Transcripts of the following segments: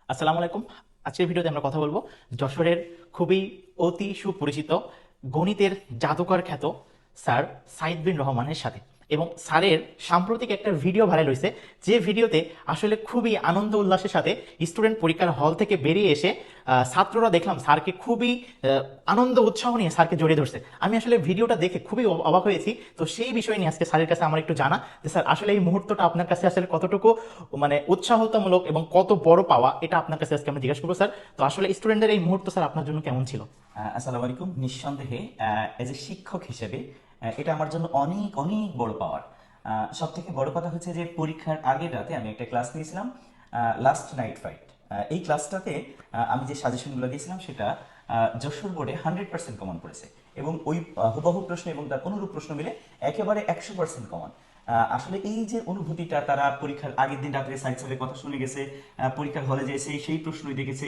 আসসালামু আলাইকুম। আজকের ভিডিওতে আমরা কথা বলবো যশোরের খুবই অতি সুপরিচিত গণিতের জাদুকর খ্যাত স্যার সাইদ বিন রহমানের সাথে। এবং স্যারের সাম্প্রতিক একটা ভিডিও ভাইরাল হয়েছে, যে ভিডিওতে আসলে খুবই আনন্দ উল্লাসের সাথে স্টুডেন্ট পরীক্ষার হল থেকে বেরিয়ে এসে ছাত্ররা দেখলাম স্যারকে খুবই আনন্দ উৎসাহ নিয়ে স্যারকে জড়িয়ে ধরছে। আমি আসলে ভিডিওটা দেখে খুবই অবাক হয়েছি। তো সেই বিষয় নিয়ে আজকে স্যারের কাছে আমার একটু জানা যে স্যার আসলে এই মুহূর্তটা আপনার কাছে আসলে কতটুকু মানে উৎসাহতামূলক এবং কত বড় পাওয়া, এটা আপনার কাছে আজকে আমরা জিজ্ঞাসা করবো স্যার। তো আসলে স্টুডেন্টদের এই মুহূর্ত স্যার আপনার জন্য কেমন ছিল? আসসালামু আলাইকুম। নিঃসন্দেহে এজ এ শিক্ষক হিসেবে এটা আমার জন্য অনেক অনেক বড় পাওয়ার। সব থেকে বড় কথা হচ্ছে যে পরীক্ষার আগের রাতে আমি একটা ক্লাস নিয়েছিলাম, লাস্ট নাইট ফাইট। এই ক্লাসটাতে আমি যে সাজেশনগুলো দিয়েছিলাম সেটা যশোর বোর্ডে 100% কমন পড়েছে, এবং ওই হুবহু প্রশ্ন এবং তার অনুরূপ প্রশ্ন মিলে একেবারে 100% কমন। আসলে এই যে অনুভূতিটা, তারা পরীক্ষার আগের দিন রাত্রে সাইড স্যারের কথা শুনে গেছে, পরীক্ষার হলে যে সেই প্রশ্নই দেখেছে।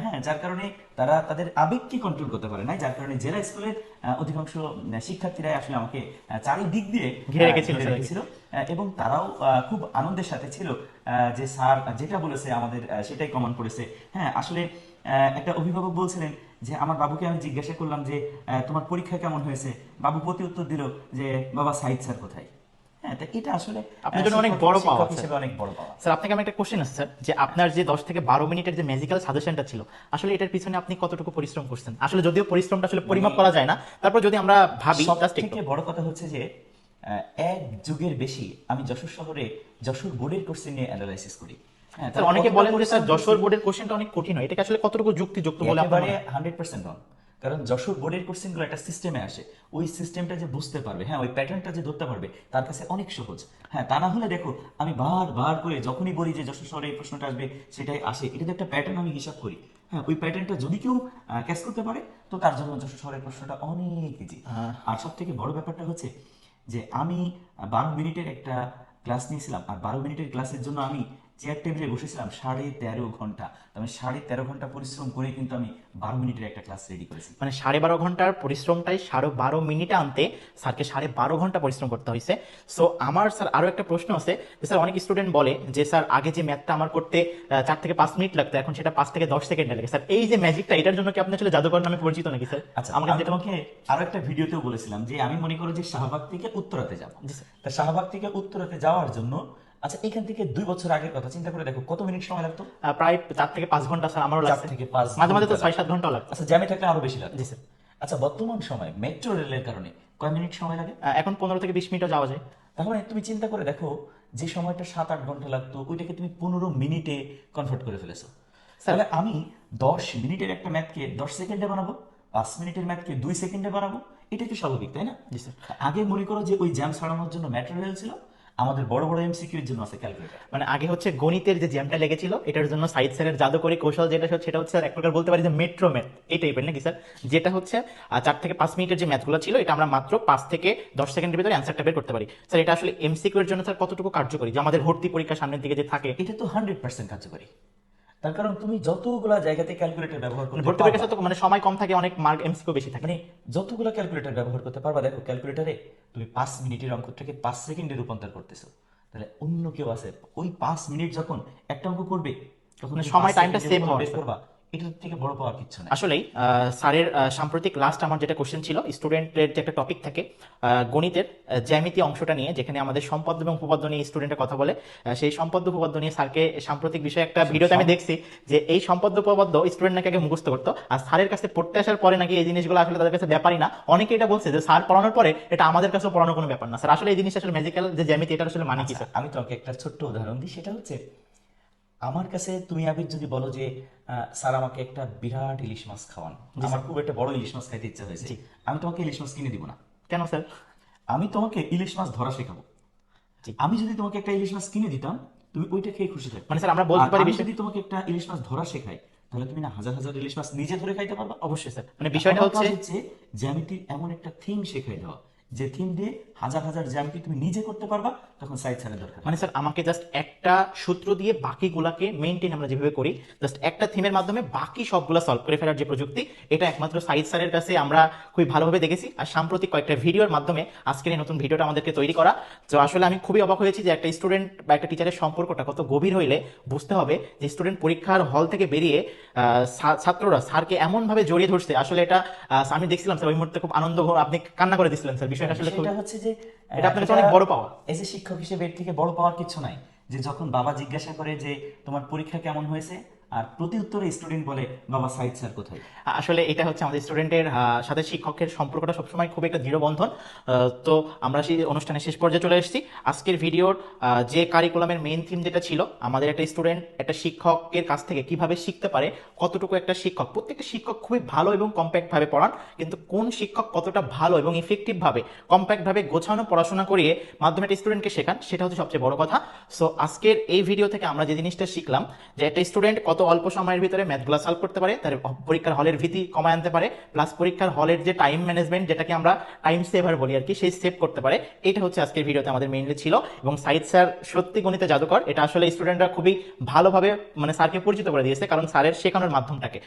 হ্যাঁ, যার কারণে তারা তাদের আবেগকে কন্ট্রোল করতে পারে না, যার কারণে জেলা স্কুলের অধিকাংশ শিক্ষার্থীরাই আসলে আমাকে চারিদিক দিয়ে ঘিরে রেখেছিল ঘিরে স্যার। রেখেছিল। এবং তারাও খুব আনন্দের সাথে ছিল যে স্যার যেটা বলেছে আমাদের সেটাই কমন পড়েছে। হ্যাঁ, আসলে একটা অভিভাবক বলছিলেন যে আমার বাবুকে আমি জিজ্ঞাসা করলাম যে তোমার পরীক্ষা কেমন হয়েছে, বাবু প্রতি উত্তর দিল যে বাবা সাইদ স্যার কোথায়। হ্যাঁ, তো এটা আসলে আপনার জন্য অনেক বড় পাওয়া শিক্ষক স্যার। হিসেবে অনেক বড় পাওয়া। স্যার আপনাকে আমি একটা কোশ্চেন আছে স্যার, যে আপনার যে 10 থেকে 12 মিনিটের যে ম্যাজিক্যাল সাজেশনটা ছিল, আসলে এটার পিছনে আপনি কতটুকু পরিশ্রম করছেন? আসলে যদিও পরিশ্রমটা আসলে পরিমাপ করা যায় না, তারপর যদি আমরা ভাবি সব জাস্ট একটু। থেকে বড় কথা হচ্ছে যে এক যুগের বেশি আমি যশোর শহরে যশোর বোর্ডের কোশ্চেন নিয়ে অ্যানালাইসিস করি। হ্যাঁ, স্যার তারা অনেকে কতটা বলেন যে স্যার পরিশ্রম যশোর করেছে, বোর্ডের কোশ্চেনটা অনেক কঠিন হয়, এটাকে আসলে কতটুকু যুক্তিযুক্ত বলে আপনার একেবারে মনে হয়? 100% রং। কারণ যশোর বোর্ডের কোশ্চেনগুলো একটা সিস্টেমে আসে, ওই সিস্টেমটা যে বুঝতে পারবে, হ্যাঁ ওই প্যাটার্নটা যে ধরতে পারবে, তার কাছে অনেক সহজ। হ্যাঁ, তা না হলে দেখো আমি বার করে যখনই বলি যে যশোর শহরে এই প্রশ্নটা আসবে সেটাই আসে, এটা তো একটা প্যাটার্ন আমি হিসাব করি। হ্যাঁ, ওই প্যাটার্নটা যদি কেউ ক্যাচ করতে পারে তো তার জন্য যশোর শহরের প্রশ্নটা অনেক ইজি। আর সব থেকে বড় ব্যাপারটা হচ্ছে যে আমি 12 মিনিটের একটা ক্লাস নিয়েছিলাম, আর 12 মিনিটের ক্লাসের জন্য আমি চেয়ার টেবিলে বসেছিলাম 13.5 ঘন্টা। আমি 13.5 ঘন্টা পরিশ্রম করে কিন্তু আমি 12 মিনিটের একটা ক্লাস রেডি করেছি। মানে 12.5 ঘন্টার পরিশ্রমটাই 12.5 মিনিটে আনতে স্যারকে 12.5 ঘন্টা পরিশ্রম করতে হয়েছে। সো আমার স্যার আরো একটা প্রশ্ন আছে, যে স্যার অনেক স্টুডেন্ট বলে যে স্যার আগে যে ম্যাথটা আমার করতে 4 থেকে 5 মিনিট লাগতো, এখন সেটা 5 থেকে 10 সেকেন্ডে লাগে। স্যার এই যে ম্যাজিকটা, এটার জন্য কি আপনি আসলে জাদুকর নামে পরিচিত নাকি স্যার? আচ্ছা, আমাকে আমি যেটা। তোমাকে আরো একটা ভিডিওতেও বলেছিলাম যে আমি মনে করি যে শাহবাগ থেকে উত্তরাতে যাব। জি স্যার। তা শাহবাগ থেকে উত্তরাতে যাওয়ার জন্য, আচ্ছা এখান থেকে 2 বছর আগের কথা চিন্তা করে দেখো কত মিনিট সময় লাগতো। প্রায় 4 থেকে 5 ঘন্টা স্যার আমারও লাগছে। 4 থেকে 5 মাঝে মাঝে তো ঘন্টা 6-7 ঘন্টাও লাগছে। আচ্ছা, জ্যামে থাকলে আরো বেশি লাগতো। জি স্যার। আচ্ছা, বর্তমান সময় মেট্রো রেলের কারণে কয় মিনিট সময় লাগে? এখন 15 থেকে 20 মিনিটও যাওয়া যায়। তাহলে তুমি চিন্তা করে দেখো, যে সময়টা 7-8 ঘন্টা লাগতো ওইটাকে তুমি 15 মিনিটে কনভার্ট করে ফেলেছো। তাহলে আমি 10 মিনিটের একটা ম্যাথকে 10 সেকেন্ডে বানাবো, 5 মিনিটের ম্যাথকে 2 সেকেন্ডে বানাবো। এটাই তো স্বাভাবিক, তাই না? জি স্যার। আগে মনে করো যে ওই জ্যাম সারানোর জন্য ম্যাটেরিয়াল ছিল, আমাদের বড় বড় এমসিকিউ এর জন্য আছে ক্যালকুলেটর। মানে আগে হচ্ছে গণিতের যে জ্যামটা লেগেছিল, এটার জন্য সাইদ স্যারের জাদুকরী কৌশল যেটা সেটা হচ্ছে এক প্রকার বলতে পারি যে মেট্রো ম্যাথ এই টাইপের নাকি স্যার? যেটা হচ্ছে 4 থেকে 5 মিনিটের যে ম্যাথগুলো ছিল, এটা আমরা মাত্র 5 থেকে 10 সেকেন্ডের ভিতরে অ্যান্সারটা বের করতে পারি। স্যার এটা আসলে এমসিকিউ এর জন্য স্যার কতটুকু কার্যকরী, যে আমাদের ভর্তি পরীক্ষা সামনের দিকে যে থাকে? এটা তো 100% কার্যকরী। তার কারণ তুমি যতগুলা জায়গাতে ক্যালকুলেটর ব্যবহার মানে করতে ভর্তি পারবা, পরীক্ষা তো মানে সময় কম থাকে, অনেক মার্ক এমসিকিউ বেশি থাকে। মানে যতগুলো ক্যালকুলেটর ব্যবহার করতে পারবা, দেখো ক্যালকুলেটরে তুমি 5 মিনিটের অঙ্কটাকে 5 সেকেন্ডে রূপান্তর করতেছো। তাহলে অন্য কেউ আছে ওই 5 মিনিট যখন একটা অঙ্ক করবে তখন মানে তুমি সময় 5 টাইমটা সেকেন্ডের সেভ উত্তর হওয়ার বের স্যার। করবা। এটার থেকে বড় পাওয়ার কিচ্ছু নাই। আসলেই স্যারের সাম্প্রতিক লাস্ট আমার যেটা কোশ্চেন ছিল, স্টুডেন্টের যে একটা টপিক থাকে গণিতের জ্যামিতি অংশটা নিয়ে, যেখানে আমাদের সম্পদ এবং উপপাদ্য নিয়ে স্টুডেন্টের কথা বলে, সেই সম্পদ উপপাদ্য নিয়ে স্যারকে সাম্প্রতিক বিষয়ে একটা ভিডিওতে আমি দেখছি যে এই সম্পদ উপপাদ্য স্টুডেন্ট নাকি আগে মুখস্থ করতো, আর স্যারের কাছে পড়তে আসার পরে নাকি এই জিনিসগুলো আসলে তাদের কাছে ব্যাপারই না। অনেকে এটা বলছে যে স্যার পড়ানোর পরে এটা আমাদের কাছেও পড়ানোর কোনো ব্যাপার না। স্যার আসলে এই জিনিসটা আসলে ম্যাজিক্যাল যে জ্যামিতি, এটা আসলে মানে কি আচ্ছা, স্যার? আমি তোমাকে একটা ছোট্ট উদাহরণ দিই। সেটা হচ্ছে, আমার কাছে তুমি আবির যদি বলো যে স্যার আমাকে একটা বিরাট ইলিশ মাছ খাওয়ান, আমার খুব একটা বড় ইলিশ মাছ খাইতে ইচ্ছা হয়েছে, আমি তোমাকে ইলিশ মাছ কিনে দিব না। কেন স্যার? আমি তোমাকে ইলিশ মাছ ধরা শেখাবো। জি। আমি যদি তোমাকে একটা ইলিশ মাছ কিনে দিতাম, তুমি ওইটা খেয়ে খুশি থাকতে। মানে স্যার আমরা বলতে আর পারি আমি বিষয়। যদি তোমাকে একটা ইলিশ মাছ ধরা শেখাই, তাহলে তুমি না হাজার হাজার ইলিশ মাছ নিজে ধরে খাইতে পারবা। অবশ্যই স্যার, মানে বিষয়টা আমার হচ্ছে। কাজ হচ্ছে জ্যামিতির এমন একটা থিম শেখাই দেওয়া যে থিম দিয়ে হাজার হাজার জ্যামিতি তুমি নিজে করতে পারবা, তখন সাইদ স্যারের দরকার। মানে স্যার আমাকে জাস্ট একটা সূত্র দিয়ে বাকিগুলাকে মেনটেন আমরা যেভাবে করি, জাস্ট একটা থিমের মাধ্যমে বাকি সবগুলা সলভ করে ফেলার যে প্রযুক্তি, এটা একমাত্র সাইদ স্যারের কাছে আমরা খুবই ভালোভাবে দেখেছি। আর সাম্প্রতিক কয়েকটা ভিডিওর মাধ্যমে আজকের এই নতুন ভিডিওটা আমাদেরকে তৈরি করা। তো আসলে আমি খুবই অবাক হয়েছি যে একটা স্টুডেন্ট বা একটা টিচারের সম্পর্কটা কত গভীর হইলে বুঝতে হবে যে স্টুডেন্ট পরীক্ষার হল থেকে বেরিয়ে ছাত্ররা স্যারকে এমনভাবে জড়িয়ে ধরছে। আসলে এটা আমি দেখছিলাম স্যার, ওই মুহূর্তে খুব আনন্দ, আপনি কান্না করে দিচ্ছিলেন স্যার। বিষয়টা আসলে খুব, সেটা হচ্ছে যে এটা আপনার কাছে অনেক বড় পাওয়া। এজ এ শিক্ষক হিসেবে এর থেকে বড় পাওয়ার কিছু নাই, যে যখন বাবা জিজ্ঞাসা করে যে তোমার পরীক্ষা কেমন হয়েছে, আর প্রতি উত্তরে স্টুডেন্ট বলে বাবা সাইদ স্যার কোথায়। আসলে এটা হচ্ছে আমাদের স্টুডেন্টের সাথে শিক্ষকের সম্পর্কটা সবসময় খুব একটা দৃঢ় বন্ধন। তো আমরা সেই অনুষ্ঠানের শেষ পর্যায়ে চলে এসেছি। আজকের ভিডিওর যে কারিকুলামের মেইন থিম যেটা ছিল, আমাদের একটা স্টুডেন্ট একটা শিক্ষকের কাছ থেকে কিভাবে শিখতে পারে, কতটুকু একটা শিক্ষক, প্রত্যেকটা শিক্ষক খুবই ভালো এবং কম্প্যাক্ট ভাবে পড়ান, কিন্তু কোন শিক্ষক কতটা ভালো এবং ইফেক্টিভ ভাবে কম্প্যাক্ট ভাবে গোছানো পড়াশোনা করিয়ে মাধ্যমে একটা স্টুডেন্টকে শেখান, সেটা হচ্ছে সবচেয়ে বড় কথা। সো আজকের এই ভিডিও থেকে আমরা যে জিনিসটা শিখলাম, যে একটা স্টুডেন্ট কত অল্প সময়ের ভিতরে ম্যাথগুলো সলভ করতে পারে, তার পরীক্ষার হলের ভীতি কমায় আনতে পারে, প্লাস পরীক্ষার হলের যে টাইম ম্যানেজমেন্ট, যেটাকে আমরা টাইম সেভার বলি আর কি, সেই সেভ করতে পারে। এটা হচ্ছে আজকের ভিডিওতে আমাদের মেইনলি ছিল। এবং সাইদ স্যার সত্যি গণিতে জাদুকর, এটা আসলে স্টুডেন্টরা খুবই ভালোভাবে মানে স্যারকে পরিচিত করে দিয়েছে, কারণ স্যারের শেখানোর মাধ্যমটাকে